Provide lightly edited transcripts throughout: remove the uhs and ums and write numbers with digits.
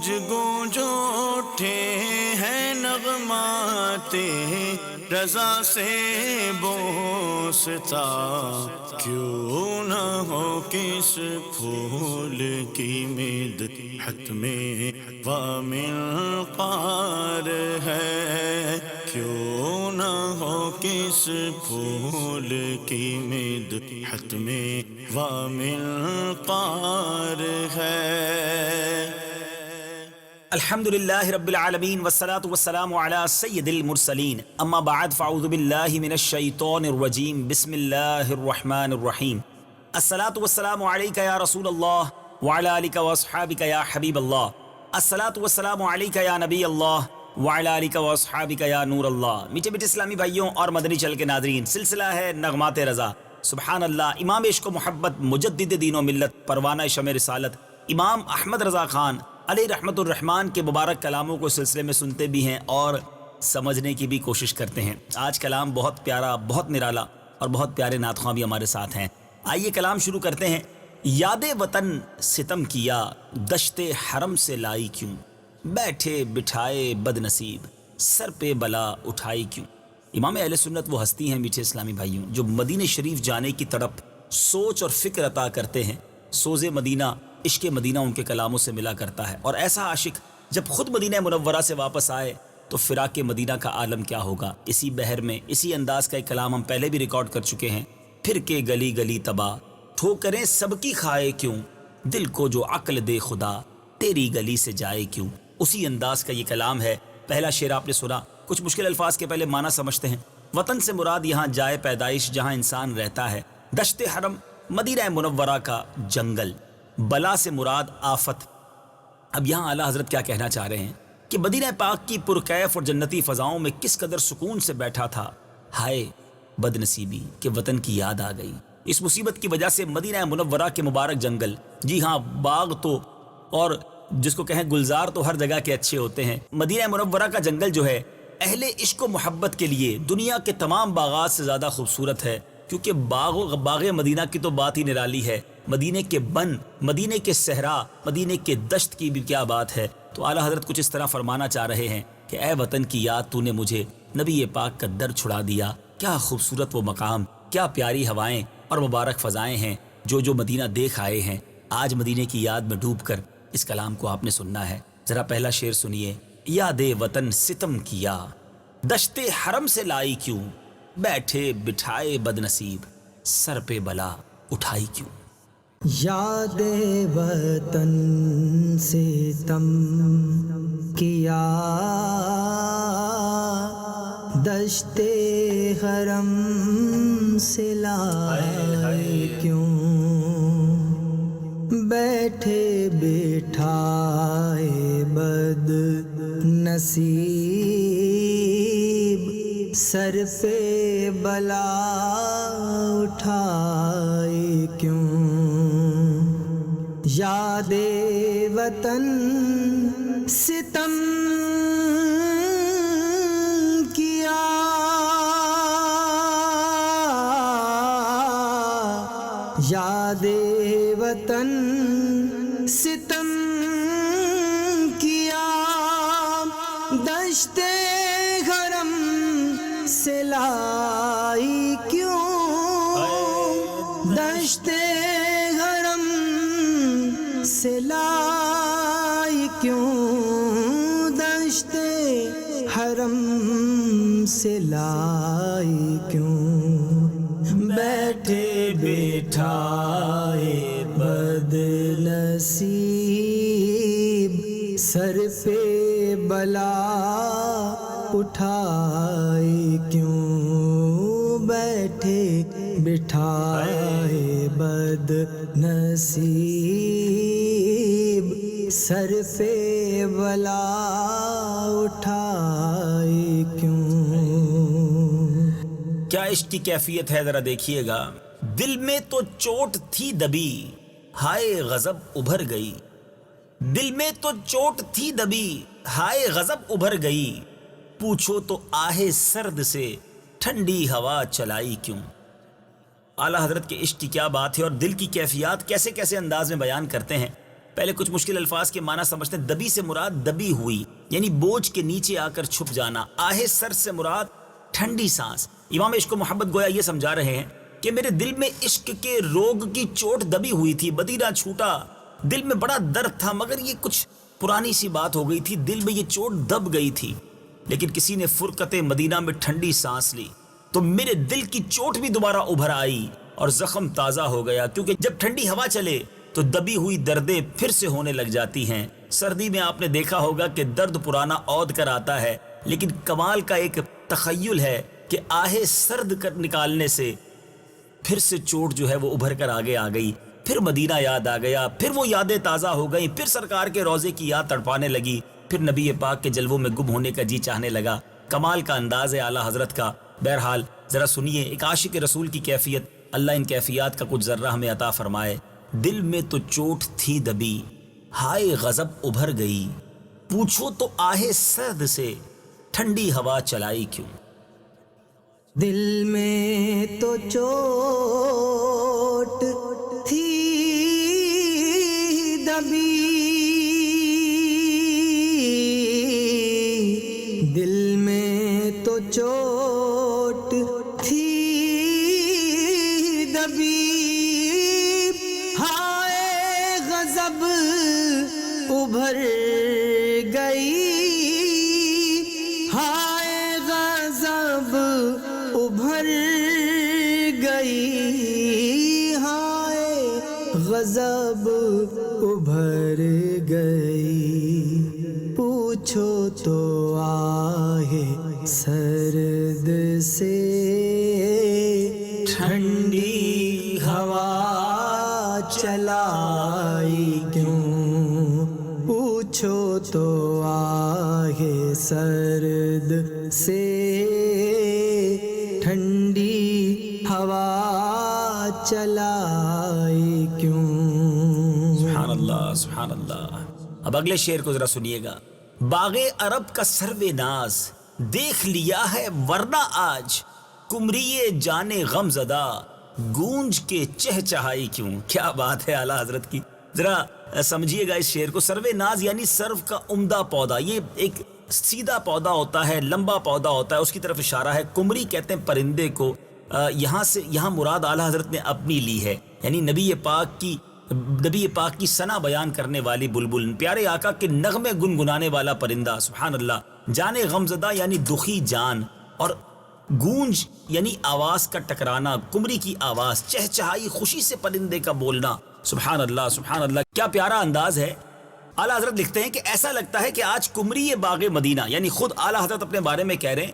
گونج گونج اٹھے ہیں نغمات رضا سے بوستا، کیوں نہ ہو کس پھول کی مدحت میں وامل قار ہے، کیوں نہ ہو کس پھول کی مدحت میں وامل قار ہے۔ الحمدللہ رب العالمین والصلاة والسلام علی سید المرسلین، اما بعد فاعوذ باللہ من الشیطان الرجیم، بسم اللہ الرحمن الرحیم۔ الصلاة والسلام علیکہ یا رسول اللہ وعلی آلکہ واصحابکہ یا حبیب اللہ، الصلاة والسلام علیکہ یا نبی اللہ وعلی آلکہ واصحابکہ یا نور اللہ۔ میٹھے میٹھے اسلامی بھائیوں اور مدنی چل کے ناظرین، سلسلہ ہے نغمات رضا۔ سبحان اللہ، امام عشق و محبت، مجدد دین و ملت، پروانہ شمع رسالت، امام احمد رضا خان علیہ رحمت الرحمن کے مبارک کلاموں کو سلسلے میں سنتے بھی ہیں اور سمجھنے کی بھی کوشش کرتے ہیں۔ آج کلام بہت پیارا، بہت نرالا اور بہت پیارے نعت خواں بھی ہمارے ساتھ ہیں۔ آئیے کلام شروع کرتے ہیں۔ یاد وطن ستم کیا، دشت حرم سے لائی کیوں، بیٹھے بٹھائے بد نصیب، سر پہ بلا اٹھائی کیوں۔ امام اہل سنت وہ ہستی ہیں میٹھے اسلامی بھائیوں جو مدینہ شریف جانے کی تڑپ، سوچ اور فکر عطا کرتے ہیں۔ سوز مدینہ، عشق مدینہ ان کے کلاموں سے ملا کرتا ہے، اور ایسا عاشق جب خود مدینہ منورہ سے واپس آئے تو فراق مدینہ کا عالم کیا ہوگا۔ اسی بحر میں اسی انداز کا ایک کلام ہم پہلے بھی ریکارڈ کر چکے ہیں۔ پھر کے گلی گلی تباہ، ٹھوکریں سب کی کھائے کیوں، دل کو جو عقل دے خدا، تیری گلی سے جائے کیوں۔ اسی انداز کا یہ کلام ہے۔ پہلا شعر آپ نے سنا، کچھ مشکل الفاظ کے پہلے معنی سمجھتے ہیں۔ وطن سے مراد یہاں جائے پیدائش جہاں انسان رہتا ہے، دشت حرم مدینہ منورہ کا جنگل، بلا سے مراد آفت۔ اب یہاں اعلیٰ حضرت کیا کہنا چاہ رہے ہیں کہ مدینہ پاک کی پرکیف اور جنتی فضاؤں میں کس قدر سکون سے بیٹھا تھا، ہائے بد نصیبی کہ وطن کی یاد آ گئی۔ اس مصیبت کی وجہ سے مدینہ منورہ کے مبارک جنگل، جی ہاں باغ تو اور جس کو کہیں گلزار تو ہر جگہ کے اچھے ہوتے ہیں، مدینہ منورہ کا جنگل جو ہے اہل عشق و محبت کے لیے دنیا کے تمام باغات سے زیادہ خوبصورت ہے، کیونکہ باغ مدینہ کی تو بات ہی نرالی ہے۔ مدینے کے بن، مدینے کے صحرا، مدینے کے دشت کی بھی کیا بات ہے۔ تو اعلیٰ حضرت کچھ اس طرح فرمانا چاہ رہے ہیں کہ اے وطن کی یاد، تو نے مجھے نبی پاک کا در چھڑا دیا۔ کیا خوبصورت وہ مقام، کیا پیاری ہوائیں اور مبارک فضائیں ہیں جو مدینہ دیکھ آئے ہیں۔ آج مدینے کی یاد میں ڈوب کر اس کلام کو آپ نے سننا ہے۔ ذرا پہلا شعر سنیے۔ یاد وطن ستم کیا، دشت حرم سے لائی کیوں، بیٹھے بٹھائے بد نصیب، سر پہ بلا اٹھائی کیوں۔ یاد وطن ستم کیا، دشت حرم سے لائے کیوں، بیٹھے بٹھائے بد نصیب، سر پہ بلا اٹھائے کیوں۔ یاد وطن ستم کیا، یاد وطن ستم کیا، دشت حرم سے لائی کیوں، دشت حرم سے لائی کیوں، دشت حرم سے لائی کیوں، بیٹھے بٹھائے بد نصیب، سر پہ بلا اٹھائے کیوں، بیٹھے بٹھائے بد نصیب، سر پہ بلا اٹھائے کیوں۔ کیا عشق کی کیفیت ہے ذرا دیکھیے گا۔ دل میں تو چوٹ تھی دبی، ہائے غضب ابھر گئی، دل میں تو چوٹ تھی دبی، ہائے غضب ابھر گئی، پوچھو تو آہ سرد سے ٹھنڈی ہوا چلائی کیوں۔ اعلیٰ حضرت کے عشق کی کیا بات ہے اور دل کی کیفیات کیسے کیسے انداز میں بیان کرتے ہیں۔ پہلے کچھ مشکل الفاظ کے معنی سمجھتے ہیں. دبی سے مراد دبی ہوئی یعنی بوجھ کے نیچے آ کر چھپ جانا. آہ سر سے مراد ٹھنڈی سانس. امام عشق و محبت گویا یہ سمجھا رہے ہیں کہ میرے دل میں عشق کے روگ کی چوٹ دبی ہوئی تھی، مدینہ چھوٹا، دل میں بڑا درد تھا، مگر یہ کچھ پرانی سی بات ہو گئی تھی، دل میں یہ چوٹ دب گئی تھی. لیکن کسی نے فرقت مدینہ میں ٹھنڈی سانس لی تو میرے دل کی چوٹ بھی دوبارہ ابھر آئی اور زخم تازہ ہو گیا. کیونکہ جب ٹھنڈی ہوا چلے تو دبی ہوئی دردیں پھر سے ہونے لگ جاتی ہیں. سردی میں آپ نے دیکھا ہوگا کہ درد پرانا عود کر آتا ہے، لیکن کمال کا ایک تخیل ہے کہ آہ سرد کر نکالنے سے پھر سے چوٹ جو ہے وہ ابھر کر آگے آ گئی. پھر مدینہ یاد آ گیا، پھر وہ یادیں تازہ ہو گئیں، پھر سرکار کے روضے کی یاد تڑپانے لگی، پھر نبی پاک کے جلووں میں گم ہونے کا جی چاہنے لگا. کمال کا انداز ہے اعلیٰ حضرت کا. بہرحال ذرا سنیے ایک عاشق رسول کی کیفیت. اللہ ان کیفیات کا کچھ ذرہ ہمیں عطا فرمائے. دل میں تو چوٹ تھی دبی، ہائے غضب ابھر گئی، پوچھو تو آہ سرد سے ٹھنڈی ہوا چلائی کیوں. دل میں تو چوٹ تھی دبی، دل میں تو چوٹ تھی دبی، ہائے غضب ابھر گئی، ہائے غضب ابھر گئی، ہائے غضب ابھر گئی. پوچھو تو آہے سرد سے ٹھنڈی ہوا چلائی کیوں، پوچھو تو آہے سرد سے ٹھنڈی ہوا چلائی کیوں. سبحان اللہ سبحان اللہ. اب اگلے شعر کو ذرا سنیے گا. باغ عرب کا سرو ناز دیکھ لیا ہے ورنہ آج، کمری جان غم زدہ گونج کے چہچہائی کیوں. کیا بات ہے اعلیٰ حضرت کی. ذرا سمجھیے گا اس شعر کو. سرو ناز یعنی سرو کا عمدہ پودا. یہ ایک سیدھا پودا ہوتا ہے، لمبا پودا ہوتا ہے، اس کی طرف اشارہ ہے. کمری کہتے ہیں پرندے کو. یہاں مراد اعلیٰ حضرت نے اپنی لی ہے، یعنی نبی پاک کی ثنا بیان کرنے والی بلبل، پیارے آقا کے نغمے گنگنانے والا پرندہ. سبحان اللہ. جان غمزدہ یعنی دکھی جان، اور گونج یعنی آواز کا ٹکرانا، کمری کی آواز، چہچہائی خوشی سے پرندے کا بولنا. سبحان اللہ سبحان اللہ. کیا پیارا انداز ہے. اعلیٰ حضرت لکھتے ہیں کہ ایسا لگتا ہے کہ آج کمری باغ مدینہ، یعنی خود اعلیٰ حضرت اپنے بارے میں کہہ رہے ہیں،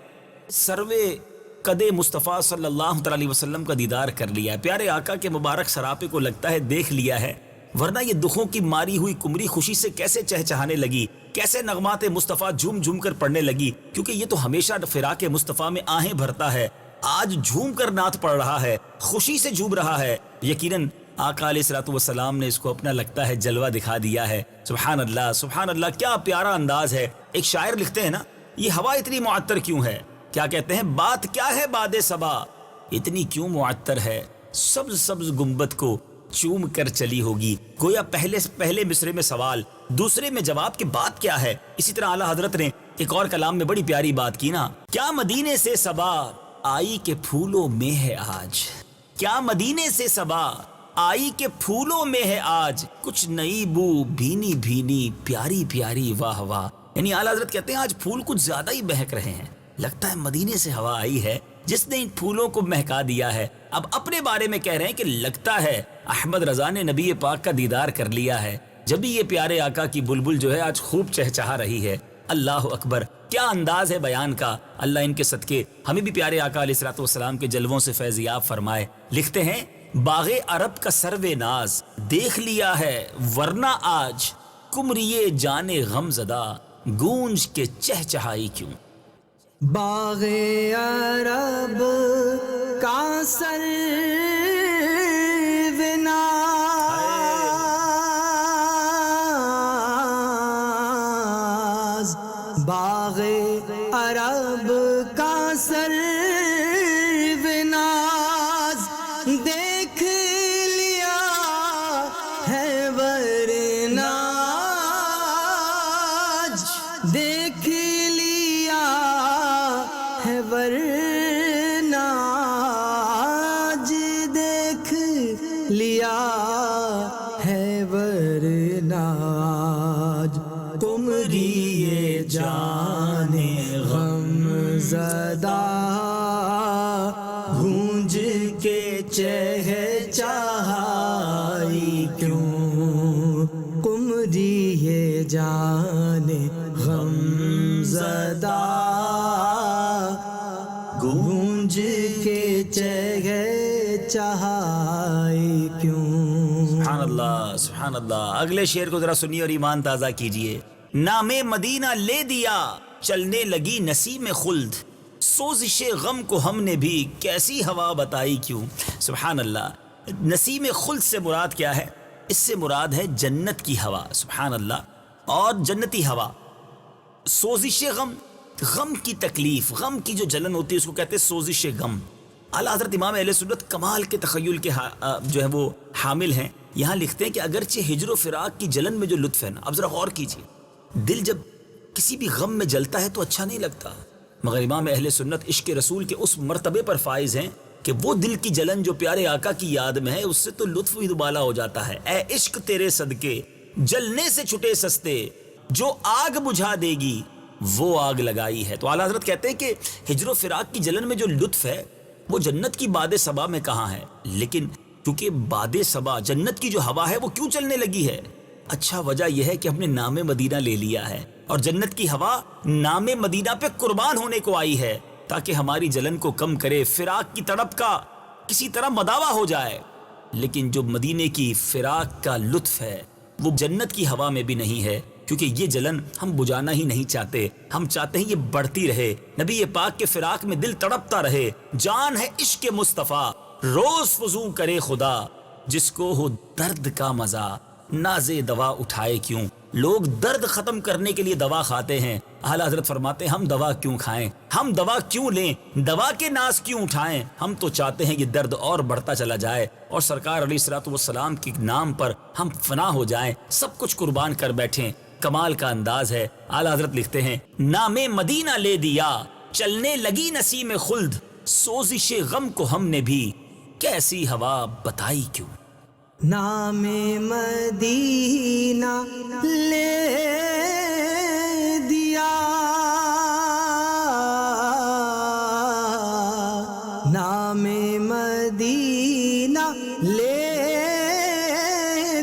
سروے قد مصطفیٰ صلی اللہ تعالی علیہ وسلم کا دیدار کر لیا ہے. پیارے آقا کے مبارک سراپے کو لگتا ہے دیکھ لیا ہے، ورنہ یہ دکھوں کی ماری ہوئی کمری خوشی سے کیسے چہچہانے لگی، کیسے نغمات مصطفیٰ جھوم جھوم کر پڑھنے لگی. کیونکہ یہ تو ہمیشہ فراق مصطفیٰ میں آہیں بھرتا ہے، آج جھوم کر نعت پڑھ رہا ہے، خوشی سے جھوم رہا ہے. یقیناً آقا علیہ الصلوۃ والسلام نے اس کو اپنا لگتا ہے جلوہ دکھا دیا ہے. سبحان اللہ سبحان اللہ. کیا پیارا انداز ہے. ایک شاعر لکھتے ہیں نا، یہ ہوا اتنی معطر کیوں ہے. کیا کہتے ہیں، بات کیا ہے باد صبا اتنی کیوں معطر ہے، سبز سبز گنبد کو چوم کر چلی ہوگی. گویا پہلے مصرے میں سوال، دوسرے میں جواب کہ بات کیا ہے. اسی طرح اعلیٰ حضرت نے ایک اور کلام میں بڑی پیاری بات کی نا. کیا مدینے سے صبا آئی کے پھولوں میں ہے آج، کیا مدینے سے صبا آئی کے پھولوں میں ہے آج، کچھ نئی بو بھینی بھینی پیاری پیاری واہ واہ. یعنی اعلیٰ حضرت کہتے ہیں آج پھول کچھ زیادہ ہی مہک رہے ہیں، لگتا ہے مدینے سے ہوا آئی ہے جس نے ان پھولوں کو مہکا دیا ہے. اب اپنے بارے میں کہہ رہے ہیں کہ لگتا ہے احمد رضا نے نبی پاک کا دیدار کر لیا ہے، جب بھی یہ پیارے آقا کی بلبل جو ہے آج خوب چہچہا رہی ہے. اللہ اکبر. کیا انداز ہے بیان کا. اللہ ان کے صدقے ہمیں بھی پیارے آقا علیہ الصلوۃ والسلام کے جلووں سے فیضیاب فرمائے. لکھتے ہیں، باغ عرب کا سرو ناز دیکھ لیا ہے ورنہ آج، کمریے جان غم زدہ گونج کے چہچہائی کیوں. باغ عرب کا سرو ناز، باغ عرب کا سرو ناز دیکھ لیا ہے ورنہ دیکھ لیا ہے ورنہ آج دیکھ لیا ہے ورنہ آج تمری جان غم زدہ گونج کے چہچہائی کیوں قمری جان غم زدہ گونج کے چہچہائی کیوں. سبحان اللہ سبحان اللہ. اگلے شعر کو ذرا سنیے اور ایمان تازہ کیجئے. نام مدینہ لے دیا چلنے لگی نسیم خلد، سوزش غم کو ہم نے بھی کیسی ہوا بتائی کیوں. سبحان اللہ. نسیم خلد سے مراد کیا ہے؟ اس سے مراد ہے جنت کی ہوا. سبحان اللہ. اور جنتی ہوا. سوزش غم، غم کی تکلیف، غم کی جو جلن ہوتی ہے اس کو کہتے ہیں سوزش غم. اعلیٰ حضرت امام اہل سنت کمال کے تخیل کے جو ہے وہ حامل ہیں. یہاں لکھتے ہیں کہ اگرچہ ہجر و فراق کی جلن میں جو لطف ہے نا، اب ذرا غور کیجیے، دل جب کسی بھی غم میں جلتا ہے تو اچھا نہیں لگتا، مگر امام اہل سنت عشق رسول کے اس مرتبے پر فائز ہیں کہ وہ دل کی جلن جو پیارے آقا کی یاد میں ہے اس سے تو لطف بھی دوبالا ہو جاتا ہے. اے عشق تیرے صدقے جلنے سے چھٹے سستے، جو آگ بجھا دے گی وہ آگ لگائی ہے. تو اعلیٰ حضرت کہتے ہیں کہ ہجر و فراق کی جلن میں جو لطف ہے وہ جنت کی باد صبا میں کہاں ہے. لیکن کیونکہ باد صبا جنت کی جو ہوا ہے وہ کیوں چلنے لگی ہے؟ اچھا وجہ یہ ہے کہ ہم نے نام مدینہ لے لیا ہے اور جنت کی ہوا نام مدینہ پہ قربان ہونے کو آئی ہے تاکہ ہماری جلن کو کم کرے، فراق کی تڑپ کا کسی طرح مداوا ہو جائے. لیکن جو مدینے کی فراق کا لطف ہے وہ جنت کی ہوا میں بھی نہیں ہے، کیونکہ یہ جلن ہم بجھانا ہی نہیں چاہتے، ہم چاہتے ہیں یہ بڑھتی رہے. نبی پاک کے فراق میں دل تڑپتا رہے. جان ہے عشق مصطفیٰ روز فضو کرے خدا، جس کو ہو درد کا مزہ ناز دوا اٹھائے کیوں. لوگ درد ختم کرنے کے لیے دوا کھاتے ہیں، اعلیٰ حضرت فرماتے ہیں ہم دوا کیوں کھائیں، ہم دوا کیوں لیں، دوا کے ناز کیوں اٹھائیں. ہم تو چاہتے ہیں یہ درد اور بڑھتا چلا جائے اور سرکار علیہ الصلوۃ والسلام کے نام پر ہم فنا ہو جائیں، سب کچھ قربان کر بیٹھیں. کمال کا انداز ہے. اعلیٰ حضرت لکھتے ہیں نام مدینہ لے دیا چلنے لگی نسیم خلد، سوزش غم کو ہم نے بھی کیسی ہوا بتائی کیوں. نام مدینہ لے دیا، نام مدینہ لے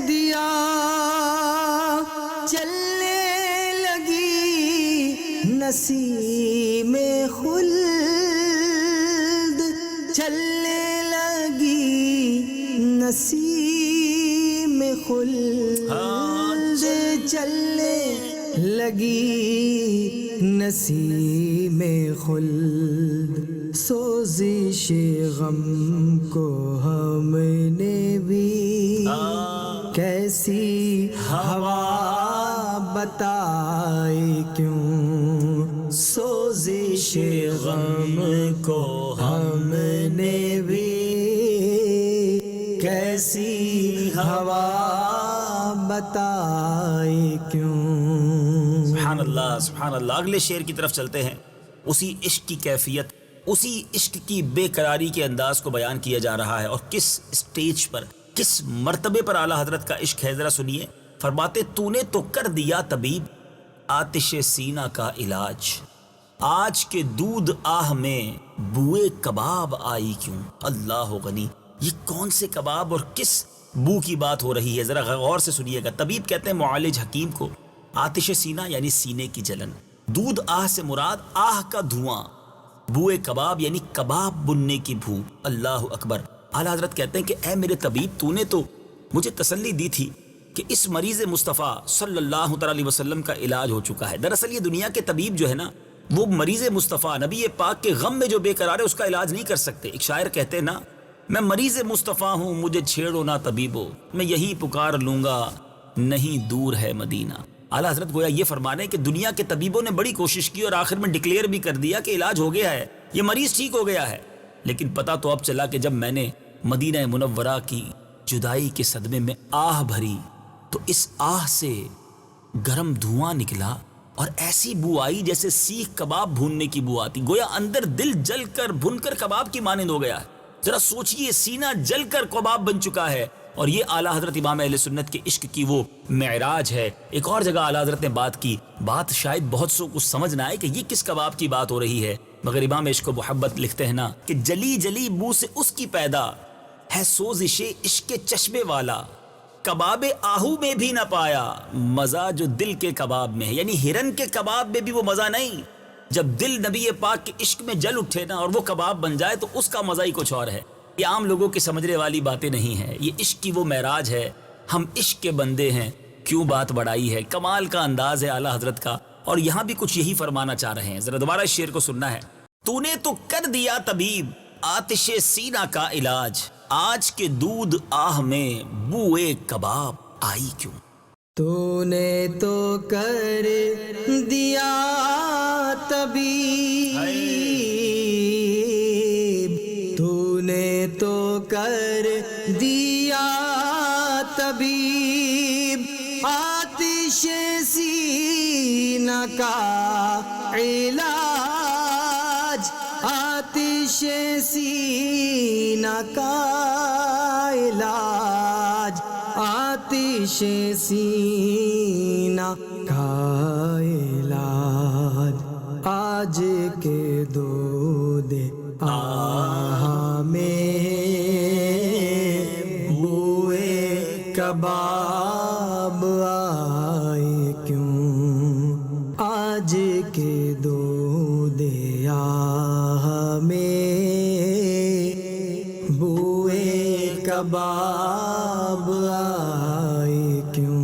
دیا، چلنے لگی نسیم خلد، چلنے لگی نسیم خلد، چلنے لگی نسیم خلد، سوزش غم کو ہم نے بھی کیسی ہوا بتائی کیوں. سوزش غم کو ہم نے بھی کیسی ہوا بتائی کیوں. سبحان اللہ سبحان اللہ. اگلے شعر کی طرف چلتے ہیں. اسی عشق کی کیفیت، اسی عشق کی بے قراری کے انداز کو بیان کیا جا رہا ہے، اور کس اسٹیج پر، کس مرتبے پر اعلیٰ حضرت کا عشق ہے. ذرا سنیے. فرماتے تو نے تو کر دیا طبیب آتش سینہ کا علاج، آج کے دودھ آہ میں بوئے کباب آئی کیوں. اللہ غنی. یہ کون سے کباب اور کس بو کی بات ہو رہی ہے؟ ذرا غور سے سنیے گا. طبیب کہتے ہیں معالج حکیم کو. آتش سینہ یعنی سینے کی جلن، دودھ آہ سے مراد آہ کا دھواں، بوئے کباب یعنی کباب بننے کی بھو. اللہ اکبر. اعلیٰ حضرت کہتے ہیں کہ اے میرے طبیب تو نے تو مجھے تسلی دی تھی کہ اس مریض مصطفیٰ صلی اللہ تعالی علیہ وسلم کا علاج ہو چکا ہے. دراصل یہ دنیا کے طبیب جو ہے نا وہ مریض مصطفیٰ نبی پاک کے غم میں جو بے قرار ہے اس کا علاج نہیں کر سکتے. ایک شاعر کہتے ہیں نا میں مریض مصطفیٰ ہوں مجھے چھیڑو نہ طبیبو، میں یہی پکار لوں گا نہیں دور ہے مدینہ. اعلیٰ حضرت گویا یہ فرمانے ہیں کہ دنیا کے طبیبوں نے بڑی کوشش کی اور آخر میں ڈکلیئر بھی کر دیا کہ علاج ہو گیا ہے، یہ مریض ٹھیک ہو گیا ہے. لیکن پتہ تو اب چلا کہ جب میں نے مدینہ منورہ کی جدائی کے صدمے میں آہ بھری تو اس آہ سے گرم دھواں نکلا اور ایسی بو آئی جیسے سیخ کباب بھوننے کی بو آتی، گویا اندر دل جل کر بھن کر کباب کی مانند ہو گیا ہے۔ ذرا سوچئے، سینہ جل کر کباب بن چکا ہے۔ اور یہ اعلیٰ حضرت امام اہل سنت کے عشق کی وہ معراج ہے۔ ایک اور جگہ اعلیٰ حضرت نے بات کی، بات شاید بہت سو کچھ سمجھ نہ آئے کہ یہ کس کباب کی بات ہو رہی ہے، مگر امام عشق و محبت لکھتے ہیں نا کہ جلی جلی بو سے اس کی پیدا ہے سوزش عشق چشمے والا، کباب آہو میں بھی نہ پایا مزہ جو دل کے کباب میں ہے۔ یعنی ہرن کے کباب میں بھی وہ مزہ نہیں، جب دل نبی پاک کے عشق میں جل اٹھے نا اور وہ کباب بن جائے تو اس کا مزہ ہی کچھ اور ہے۔ یہ عام لوگوں کی سمجھنے والی باتیں نہیں ہیں، یہ عشق کی وہ معراج ہے۔ ہم عشق کے بندے ہیں، کیوں بات بڑھائی ہے، کمال کا انداز ہے اعلیٰ حضرت کا، اور یہاں بھی کچھ یہی فرمانا چاہ رہے ہیں۔ ذرا دوبارہ اس شعر کو سننا ہے۔ تو نے تو کر دیا طبیب آتش سینہ کا علاج، آج کے دودھ آہ میں بوئے کباب آئی کیوں؟ تو نے تو کر دیا طبیب، تو نے تو کر دیا طبیب آتش سینہ کا علاج، آتش سینہ کا علاج، آتش سینہ کا علاج، آج کے دودھ آہ میں بوئے کباب آئے کیوں، آج کے دودھ آہ میں بوئے کباب آئے کیوں۔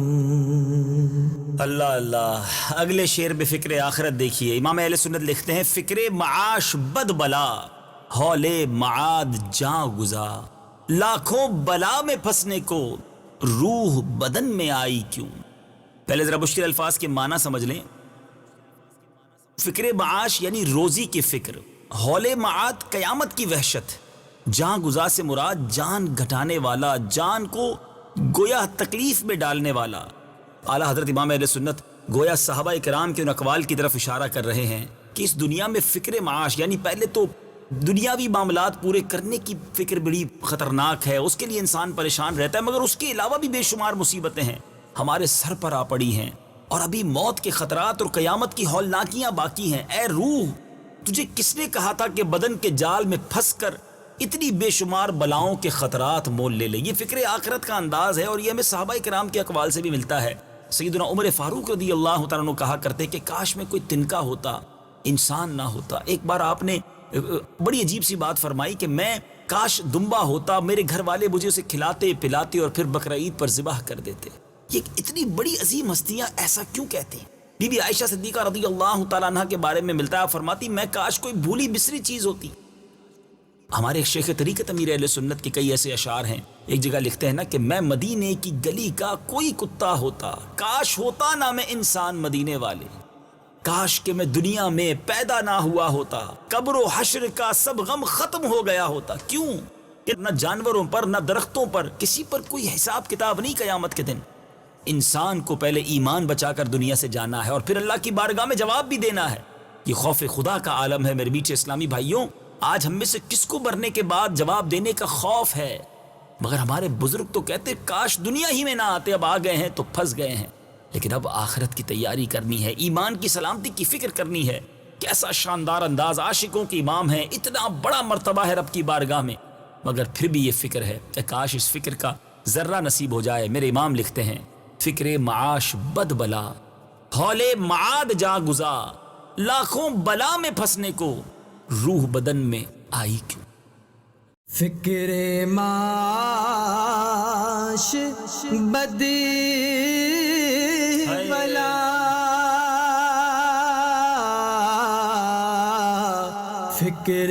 اللہ اللہ۔ اگلے شعر بے فکر آخرت دیکھیے، امام اہل سنت لکھتے ہیں فکر معاش بد بلا، ہول معاد جاں گزا، لاکھوں بلا میں پھنسنے کو روح بدن میں آئی کیوں۔ پہلے ذرا مشکل الفاظ کے معنی سمجھ لیں۔ فکر معاش یعنی روزی کی فکر، ہول معاد قیامت کی وحشت، جاں گزا سے مراد جان گھٹانے والا، جان کو گویا تکلیف میں ڈالنے والا۔ اعلیٰ حضرت امام اہل سنت گویا صحابہ کرام کے ان اقوال کی طرف اشارہ کر رہے ہیں کہ اس دنیا میں فکر معاش یعنی پہلے تو دنیاوی معاملات پورے کرنے کی فکر بڑی خطرناک ہے، اس کے لیے انسان پریشان رہتا ہے، مگر اس کے علاوہ بھی بے شمار مصیبتیں ہیں ہمارے سر پر آ پڑی ہیں، اور ابھی موت کے خطرات اور قیامت کی ہولناکیاں باقی ہیں۔ اے روح، تجھے کس نے کہا تھا کہ بدن کے جال میں پھنس کر اتنی بے شمار بلاؤں کے خطرات مول لے لے؟ یہ فکر آخرت کا انداز ہے، اور یہ ہمیں صحابہ کرام کے اقوال سے بھی ملتا ہے۔ سیدنا عمر فاروق رضی اللہ تعالیٰ عنہ کہا کرتے کہ کاش میں کوئی تنکا ہوتا، انسان نہ ہوتا۔ ایک بار آپ نے بڑی عجیب سی بات فرمائی کہ میں کاش دمبا ہوتا، میرے گھر والے مجھے اسے کھلاتے پلاتے اور پھر بقرعید پر ذبح کر دیتے۔ یہ اتنی بڑی عظیم ہستیاں ایسا کیوں کہتی ہیں؟ بی بی عائشہ صدیقہ رضی اللہ تعالیٰ عنہ کے بارے میں ملتا ہے، فرماتی میں کاش کوئی بھولی بسری چیز ہوتی۔ ہمارے شیخ طریقت امیر اہل سنت کے کئی ایسے اشعار ہیں، ایک جگہ لکھتے ہیں نا کہ میں مدینے کی گلی کا کوئی کتا ہوتا، کاش ہوتا نہ میں انسان مدینے والے، کاش کہ میں دنیا میں پیدا نہ ہوا ہوتا، قبر و حشر کا سب غم ختم ہو گیا ہوتا۔ کیوں کہ نہ جانوروں پر نہ درختوں پر کسی پر کوئی حساب کتاب نہیں قیامت کے دن۔ انسان کو پہلے ایمان بچا کر دنیا سے جانا ہے اور پھر اللہ کی بارگاہ میں جواب بھی دینا ہے۔ یہ خوف خدا کا عالم ہے میرے میٹھے اسلامی بھائیوں۔ آج ہم میں سے کس کو مرنے کے بعد جواب دینے کا خوف ہے؟ مگر ہمارے بزرگ تو کہتے کاش دنیا ہی میں نہ آتے، اب آ گئے ہیں تو پھنس گئے ہیں۔ لیکن اب آخرت کی تیاری کرنی ہے، ایمان کی سلامتی کی فکر کرنی ہے۔ کیسا شاندار انداز، عاشقوں کے امام ہیں، اتنا بڑا مرتبہ ہے رب کی بارگاہ میں، مگر پھر بھی یہ فکر ہے کہ کاش اس فکر کا ذرہ نصیب ہو جائے۔ میرے امام لکھتے ہیں فکر معاش بد بلا، ہول معاد جا گزا، لاکھوں بلا میں پھنسنے کو روح بدن میں آئی کیوں۔ فکر معاش بد بلا، فکر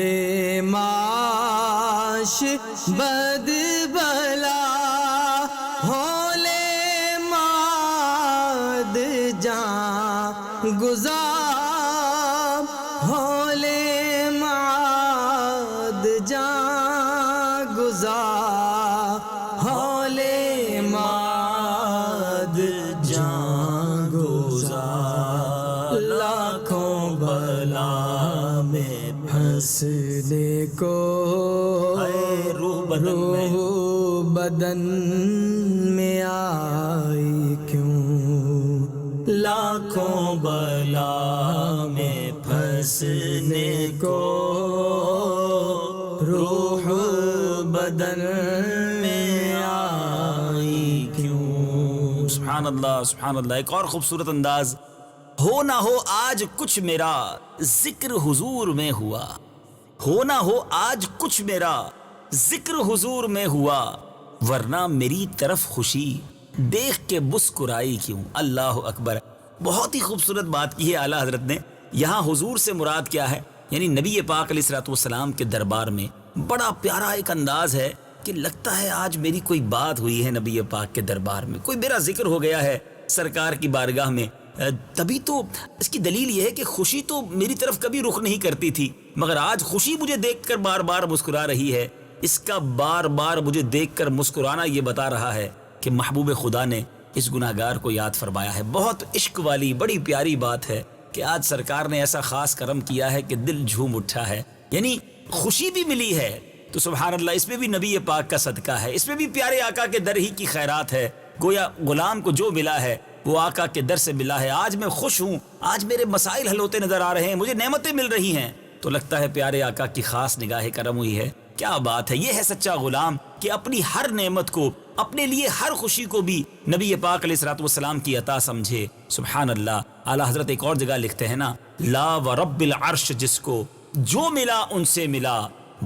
معاش بد بلا، ہول ماد جاں گزا، ہول ماد جاں گزا، ہول ماد جاں گزا، لاکھوں بلا میں پھنسنے کو روح بدن میں آئی کیوں لاکھوں بلا میں پھنسنے کو روح بدن میں آئی کیوں. سبحان اللہ سبحان اللہ. ایک اور خوبصورت انداز. ہو نہ ہو آج کچھ میرا ذکر حضور میں ہوا. ہو نہ ہو آج کچھ میرا ذکر حضور میں ہوا ورنہ میری طرف خوشی دیکھ کے مسکرائی کیوں. اللہ اکبر. بہت ہی خوبصورت بات کی ہے اعلیٰ حضرت نے. یہاں حضور سے مراد کیا ہے؟ یعنی نبی پاک علیہ الصلوۃ والسلام کے دربار میں بڑا پیارا ایک انداز ہے کہ لگتا ہے آج میری کوئی بات ہوئی ہے نبی پاک کے دربار میں, کوئی میرا ذکر ہو گیا ہے سرکار کی بارگاہ میں. تبھی تو اس کی دلیل یہ ہے کہ خوشی تو میری طرف کبھی رخ نہیں کرتی تھی, مگر آج خوشی مجھے دیکھ کر بار بار مسکرا رہی ہے. اس کا بار بار مجھے دیکھ کر مسکرانا یہ بتا رہا ہے کہ محبوب خدا نے اس گناہگار کو یاد فرمایا ہے. بہت عشق والی بڑی پیاری بات ہے کہ آج سرکار نے ایسا خاص کرم کیا ہے کہ دل جھوم اٹھا ہے. یعنی خوشی بھی ملی ہے تو سبحان اللہ, اس میں بھی نبی پاک کا صدقہ ہے, اس میں بھی پیارے آقا کے در ہی کی خیرات ہے. گویا غلام کو جو ملا ہے وہ آقا کے در سے ملا ہے. آج میں خوش ہوں, آج میرے مسائل حل ہوتے نظر آ رہے ہیں, مجھے نعمتیں مل رہی ہیں, تو لگتا ہے پیارے آقا کی خاص نگاہ کرم ہوئی ہے. کیا بات ہے. یہ ہے سچا غلام کہ اپنی ہر نعمت کو, اپنے لیے ہر خوشی کو بھی نبی پاک علیہ الصلوۃ والسلام کی عطا سمجھے. سبحان اللہ. اعلیٰ حضرت ایک اور جگہ لکھتے ہیں نا, لا ورب العرش جس کو جو ملا ان سے ملا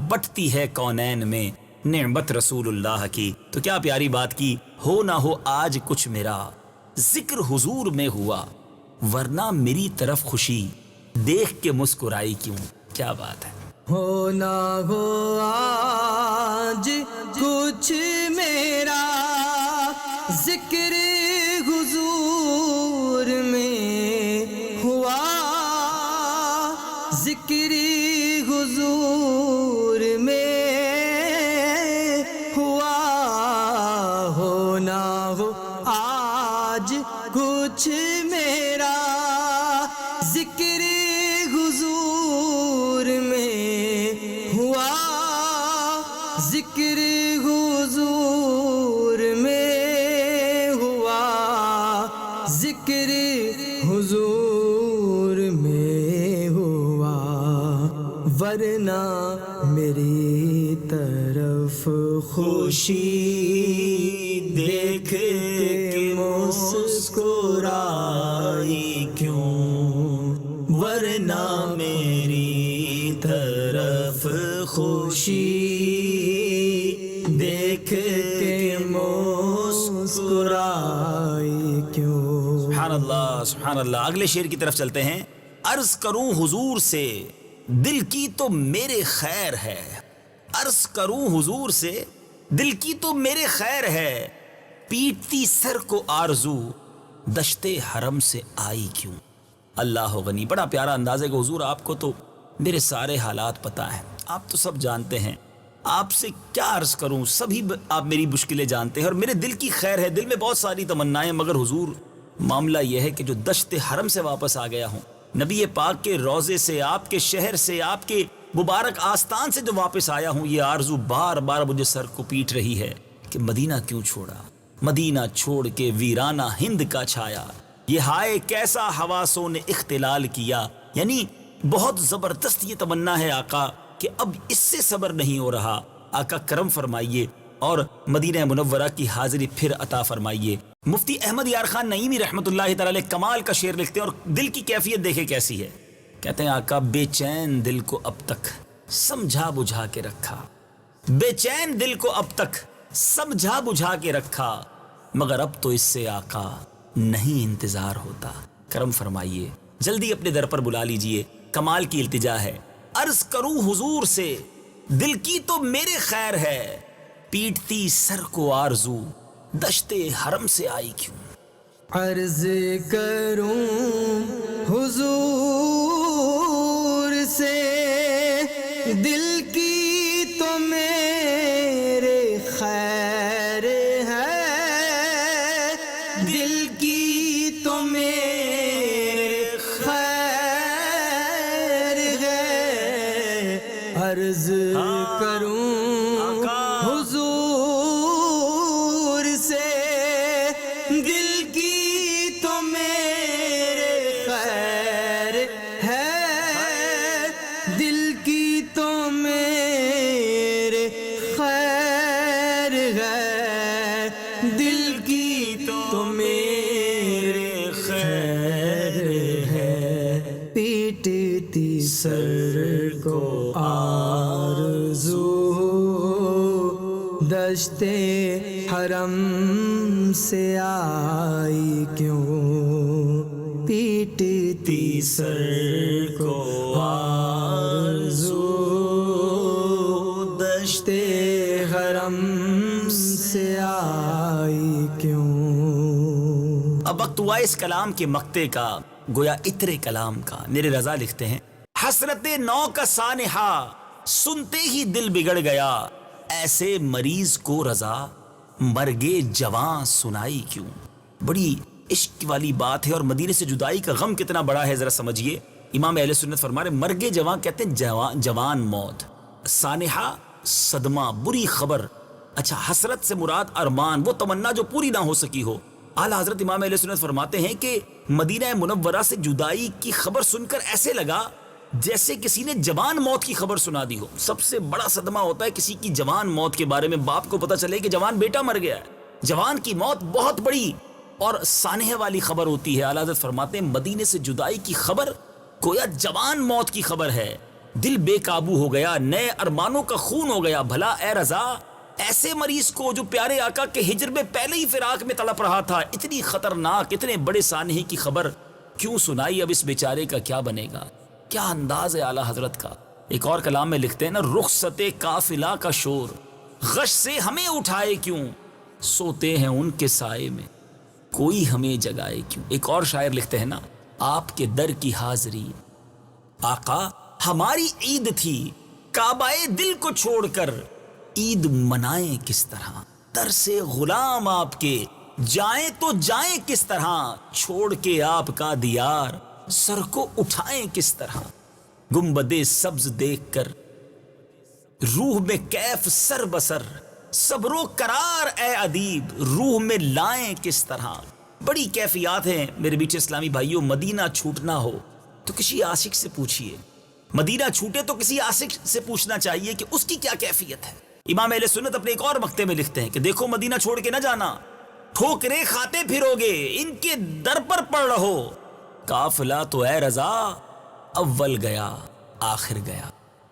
بٹتی ہے کونین میں نعمت رسول اللہ کی. تو کیا پیاری بات کی. ہو نہ ہو آج کچھ میرا ذکر حضور میں ہوا ورنہ میری طرف خوشی دیکھ کے مسکرائی کیوں. کیا بات ہے. ہو نہ ہو آج کچھ میرا ذکر حضور میں ہوا ذکر حضور میں ہوا. ہو نہ ہو آج کچھ میرا ذکر حضور میں ہوا ذکر حضور میں ہوا ذکر حضور میں ہوا ورنہ میری طرف خوشی دیکھ کے مسکرائی کیوں ورنہ میری طرف خوشی دیکھ کے مسکرائی کیوں. سبحان اللہ سبحان اللہ. اگلے شعر کی طرف چلتے ہیں. عرض کروں حضور سے دل کی تو میرے خیر ہے. عرض کروں حضور سے دل کی تو میرے خیر ہے پیٹتی سر کو آرزو دشتے حرم سے آئی کیوں. اللہ غنی. بڑا پیارا انداز ہے کہ حضور آپ کو تو میرے سارے حالات پتہ ہیں, آپ تو سب جانتے ہیں, آپ سے کیا عرض کروں, سبھی آپ میری مشکلیں جانتے ہیں اور میرے دل کی خیر ہے, دل میں بہت ساری تمنائیں, مگر حضور معاملہ یہ ہے کہ جو دشت حرم سے واپس آ گیا ہوں, نبی پاک کے روضے سے, آپ کے شہر سے, آپ کے مبارک آستان سے جو واپس آیا ہوں, یہ آرزو بار بار مجھے سر کو پیٹ رہی ہے کہ مدینہ کیوں چھوڑا, مدینہ چھوڑ کے ویرانہ ہند کا چھایا, یہ ہائے کیسا حواسوں نے اختلال کیا. یعنی بہت زبردست یہ تمنا ہے آقا کہ اب اس سے صبر نہیں ہو رہا. آقا کرم فرمائیے اور مدینہ منورہ کی حاضری پھر عطا فرمائیے. مفتی احمد یار خان نعیمی رحمۃ اللہ تعالی علیہ کمال کا شعر لکھتے ہیں اور دل کی کیفیت دیکھیں کیسی ہے. کہتے ہیں آقا بے چین دل کو اب تک سمجھا بجھا کے رکھا, بے چین دل کو اب تک سمجھا بجھا کے رکھا, مگر اب تو اس سے آقا نہیں انتظار ہوتا. کرم فرمائیے, جلدی اپنے در پر بلا لیجئے. کمال کی التجا ہے. عرض کروں حضور سے دل کی تو میرے خیر ہے پیٹتی سر کو آرزو دشتے حرم سے آئی کیوں. عرض کروں حضور سے دل کی تو میرے خیر ہے, دل کی تو میرے خیر عرض کروں حضور سے، دل کی تو میرے خیر ہے، دل کی تو میرے خیر ہے، دل کی تو میرے خیر ہے، پیٹتی سر کو آرزو دشتے حرم سے آئی کیوں، پیٹتی سر کو آرزو دشتے حرم سے آئی کیوں۔ اب وقت ہوا اس کلام کے مقطع کا، گویا عطر کلام کا۔ میرے رضا لکھتے ہیں، حسرت نو کا سانحہ سنتے ہی دل بگڑ گیا، ایسے مریض کو رضا مرگے جواں سنائی کیوں۔ بڑی عشق والی بات ہے، اور مدینے سے جدائی کا غم کتنا بڑا ہے ذرا سمجھیے۔ امام اہل سنت فرما رہے مرگے جواں کہتے ہیں جوان موت، سانحہ صدمہ، بری خبر۔ اچھا، حسرت سے مراد ارمان، وہ تمنا جو پوری نہ ہو سکی ہو۔ اعلیٰ حضرت امام اہل سنت فرماتے ہیں کہ مدینہ منورہ سے جدائی کی خبر سن کر ایسے لگا جیسے کسی نے جوان موت کی خبر سنا دی ہو۔ سب سے بڑا صدمہ ہوتا ہے کسی کی جوان موت کے بارے میں، باپ کو پتہ چلے کہ جوان بیٹا مر گیا ہے۔ جوان کی موت بہت بڑی اور سانحہ والی خبر ہوتی ہے۔ اعلیٰ حضرت فرماتے ہیں مدینے سے جدائی کی خبر گویا جوان موت کی خبر ہے۔ دل بے قابو ہو گیا، نئے ارمانوں کا خون ہو گیا۔ بھلا اے رضا، ایسے مریض کو جو پیارے آقا کے ہجر میں پہلے ہی فراق میں تڑپ رہا تھا، اتنی خطرناک، اتنے بڑے سانحے کی خبر کیوں سنائی؟ اب اس بیچارے کا کیا بنے گا؟ کیا انداز ہے اعلیٰ حضرت کا۔ ایک اور کلام میں لکھتے ہیں نا، رخصت قافلہ کا شور غش سے ہمیں اٹھائے کیوں، سوتے ہیں ان کے سائے میں کوئی ہمیں جگائے کیوں۔ ایک اور شاعر لکھتے ہیں نا، آپ کے در کی حاضری آقا ہماری عید تھی، کعبہ دل کو چھوڑ کر عید منائیں کس طرح، در سے غلام آپ کے جائیں تو جائیں کس طرح، چھوڑ کے آپ کا دیار سر کو اٹھائیں کس طرح، گنبد سبز دیکھ کر روح میں کیف سر بسر، صبر و قرار اے ادیب روح میں لائیں کس طرح۔ بڑی کیفیات ہیں میرے بیچ اسلامی بھائیوں۔ مدینہ چھوٹنا ہو تو کسی عاشق سے پوچھئے، مدینہ چھوٹے تو کسی عاشق سے پوچھنا چاہیے کہ اس کی کیا کیفیت ہے۔ امام اہل سنت اپنے ایک اور مقطع میں لکھتے ہیں کہ دیکھو مدینہ چھوڑ کے نہ جانا، ٹھوکریں کھاتے پھرو گے، ان کے در پر پڑ رہو، قافلہ تو اے رضا اول گیا آخر گیا۔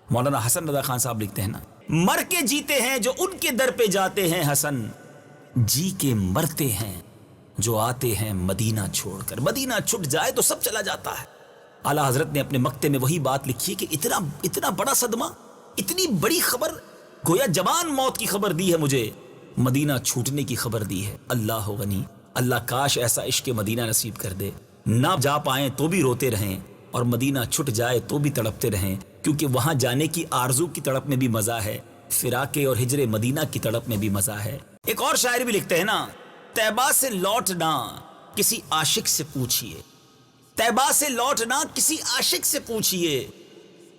مولانا حسن رضا خان صاحب لکھتے ہیں نا، مر کے جیتے ہیں جو ان کے در پہ جاتے ہیں حسن، جی کے مرتے ہیں جو آتے ہیں مدینہ چھوڑ کر۔ مدینہ چھٹ جائے تو سب چلا جاتا ہے۔ اعلیٰ حضرت نے اپنے مقطع میں وہی بات لکھی ہے کہ اتنا بڑا صدمہ، اتنی بڑی خبر، گویا جوان موت کی خبر دی ہے مجھے، مدینہ چھوٹنے کی خبر دی ہے۔ اللہ غنی، اللہ کاش ایسا عشق مدینہ نصیب کر دے، نہ جا پائیں تو بھی روتے رہیں، اور مدینہ چھٹ جائے تو بھی تڑپتے رہیں، کیونکہ وہاں جانے کی آرزو کی تڑپ میں بھی مزہ ہے، فراق اور ہجر مدینہ کی تڑپ میں بھی مزہ ہے۔ ایک اور شاعر بھی لکھتے ہیں نا، طیبہ سے لوٹنا کسی عاشق سے پوچھئے، طیبہ سے لوٹنا کسی عاشق سے پوچھئے،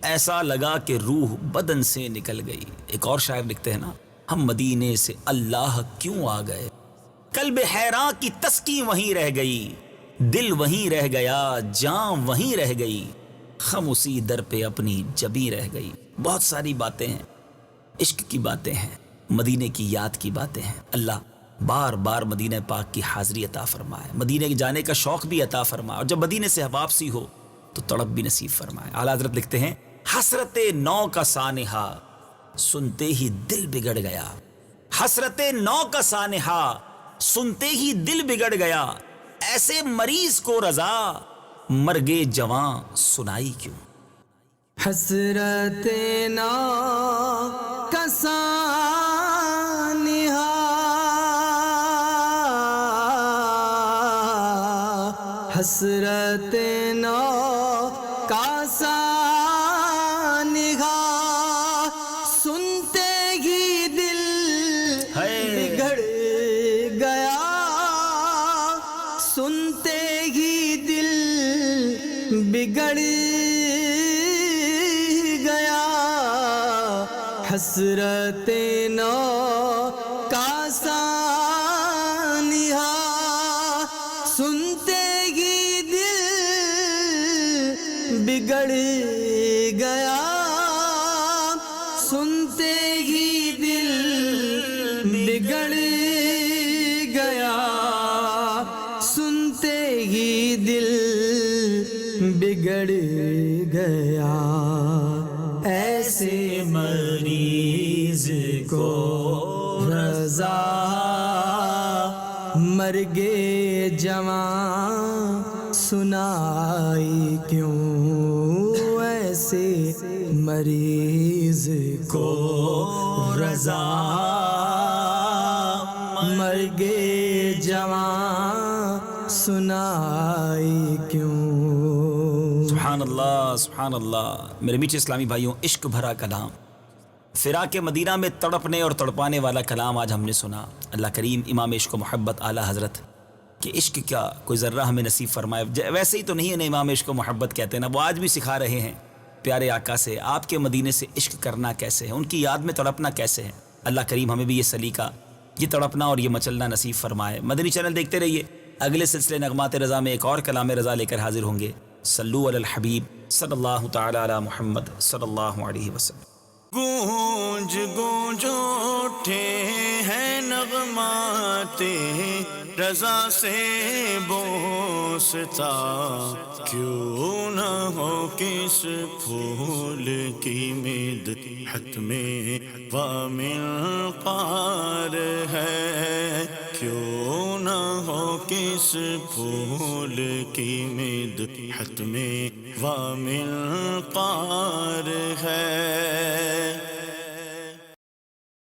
ایسا لگا کہ روح بدن سے نکل گئی۔ ایک اور شاعر لکھتے ہیں نا، ہم مدینے سے اللہ کیوں آ گئے، قلب حیراں کی تسکی وہیں رہ گئی، دل وہیں رہ گیا، جان وہیں رہ گئی، خم اسی در پہ اپنی جبیں رہ گئی۔ بہت ساری باتیں ہیں، عشق کی باتیں ہیں، مدینے کی یاد کی باتیں ہیں۔ اللہ بار بار مدینہ پاک کی حاضری عطا فرمائے، مدینے کے جانے کا شوق بھی عطا فرمائے، اور جب مدینے سے واپسی ہو تو تڑپ بھی نصیب فرمائے۔ اعلیٰ حضرت لکھتے ہیں، حسرت نو کا سانحہ سنتے ہی دل بگڑ گیا، حسرت نو کا سانحہ سنتے ہی دل بگڑ گیا، ایسے مریض کو رضا مرگے جواں سنائی کیوں۔ حسرت نو کا سانحہ حسرت نو کا سانحہ سنتے ہی دل بگڑ گیا، سنتے ہی دل بگڑ گیا، حسرتیں نو کا سانحہ سنتے ہی دل بگڑ گیا سنتے ہی دل بگڑ گیا سنتے ہی دل بگڑ گیا ایسے مریض کو رضا مرگ جوان سنائی کیوں ایسے مریض کو رضا مرگ جوان سنائی کیوں. سبحان اللہ سبحان اللہ. میرے میٹھے اسلامی بھائیوں، عشق بھرا کلام، فراق مدینہ میں تڑپنے اور تڑپانے والا کلام آج ہم نے سنا. اللہ کریم امام عشق و محبت اعلیٰ حضرت کہ عشق کیا کوئی ذرہ ہمیں نصیب فرمائے. ویسے ہی تو نہیں ہے نا امام عشق و محبت کہتے ہیں نا، وہ آج بھی سکھا رہے ہیں پیارے آقا سے آپ کے مدینے سے عشق کرنا کیسے ہے، ان کی یاد میں تڑپنا کیسے ہے. اللہ کریم ہمیں بھی یہ سلیقہ، یہ تڑپنا اور یہ مچلنا نصیب فرمائے. مدنی چینل دیکھتے رہیے. اگلے سلسلے نغمات رضا میں ایک اور کلام رضا لے کر حاضر ہوں گے. صلو علی الحبیب صلی اللہ تعالی علی محمد صلی اللہ علیہ وسلم. گونج گونج اٹھے ہیں نغمات رضا سے بوستا، کیوں نہ ہو کس پھول کی مدحت میں وامل قار ہے، کیوں نہ ہو کس پھول کی مدحت میں وامل قار ہے.